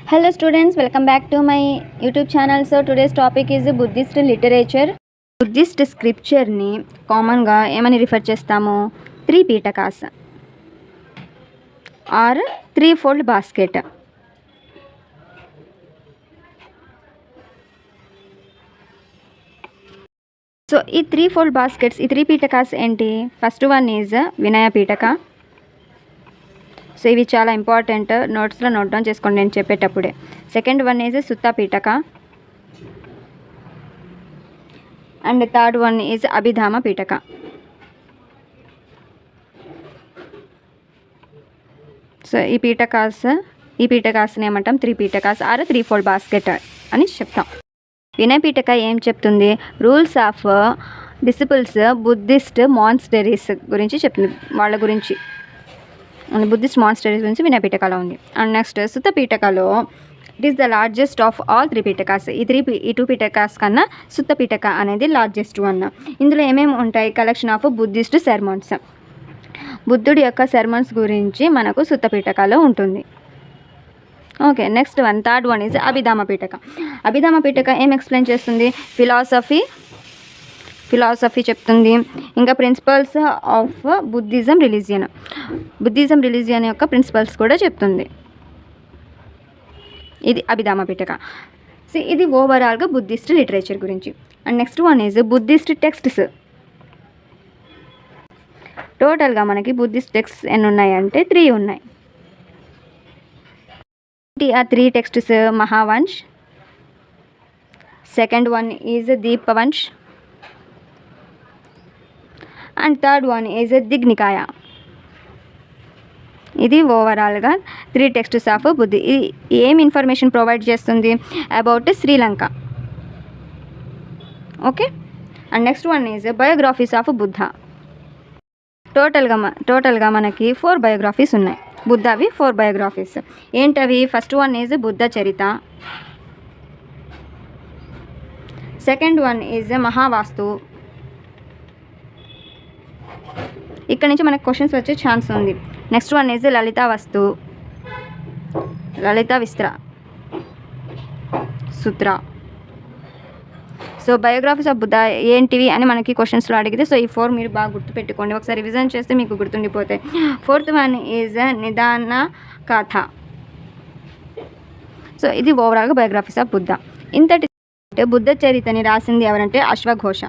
Hello students, welcome back to my YouTube channel. So today's topic is Buddhist literature. Buddhist scripture ni common ga emani refer chestamo three pitakas or threefold basket. So ఈ threefold baskets, ఈ three pitakas enti? First one is Vinaya Pitaka. So ఇవి చాలా important, నోట్స్లో note down చేసుకోండి నేను చెప్పేటప్పుడే. Second one is Sutta Pitaka and third one is Abhidhamma Pitaka. So ఈ పీఠకాస్ని ఏమంటాం? Three Pitakas are three fold basket అని చెప్తాం. వినయ పీఠక ఏం చెప్తుంది? Rules of disciples Buddhist monasteries గురించి చెప్తుంది, వాళ్ళ గురించి బుద్ధిస్ట్ మాన్స్టరీస్ గురించి వినయ పీఠకలో ఉంది. అండ్ నెక్స్ట్ సుత్త పీఠకలో it is the largest of all three Pitakas. ఈ టూ పీఠకాస్ కన్నా సుత్త పీఠక అనేది లార్జెస్ట్ వన్. ఇందులో ఏమేమి ఉంటాయి? కలెక్షన్ ఆఫ్ బుద్ధిస్ట్ సెర్మన్స్, బుద్ధుడి యొక్క సెర్మన్స్ గురించి మనకు సుత్త పీఠకలో ఉంటుంది. Okay, next one third one is Abhidhamma Pitaka. Abhidhamma Pitaka ఏం ఎక్స్ప్లెయిన్ చేస్తుంది? ఫిలాసఫీ చెప్తుంది. ఇంకా ప్రిన్సిపల్స్ ఆఫ్ బుద్ధిజం రిలీజియన్ యొక్క ప్రిన్సిపల్స్ కూడా చెప్తుంది. ఇది అభిధామ పీఠక. సో ఇది ఓవరాల్గా బుద్ధిస్ట్ లిటరేచర్ గురించి. And next one is Buddhist texts. టోటల్గా మనకి బుద్ధిస్ట్ టెక్స్ట్స్ ఎన్ని ఉన్నాయంటే 3 ఉన్నాయి. ఆ 3 texts Mahavamsa, second one is Dipavamsa and third one is Dighanikaya. ఇది ఓవరాల్గా 3 టెక్స్ట్స్ ఆఫ్ బుద్ధి. ఇది ఏం ఇన్ఫర్మేషన్ ప్రొవైడ్ చేస్తుంది? About Sri Lanka. Okay, and next one is biographies of Buddha. టోటల్గా మనకి 4 బయోగ్రఫీస్ ఉన్నాయి. బుద్ధవి 4 బయోగ్రఫీస్. ఏంటవి? First one is Buddha Charita, second one is Mahavastu. ఇక్కడ నుంచి మనకు క్వశ్చన్స్ వచ్చే ఛాన్స్ ఉంది. Next one is Lalita Vistara Sutra. So biographies of Buddha ఏంటివి అని మనకి క్వశ్చన్స్లో అడిగితే, సో ఈ 4 మీరు బాగా గుర్తుపెట్టుకోండి, ఒకసారి రివిజన్ చేస్తే మీకు గుర్తుండిపోతాయి. ఫోర్త్ వన్ ఈజ్ నిదాన కథ. సో ఇది ఓవరాల్గా బయోగ్రఫీస్ ఆఫ్ బుద్ధ. ఇంతటి బుద్ధ చరిత్రని రాసింది ఎవరంటే అశ్వఘోష.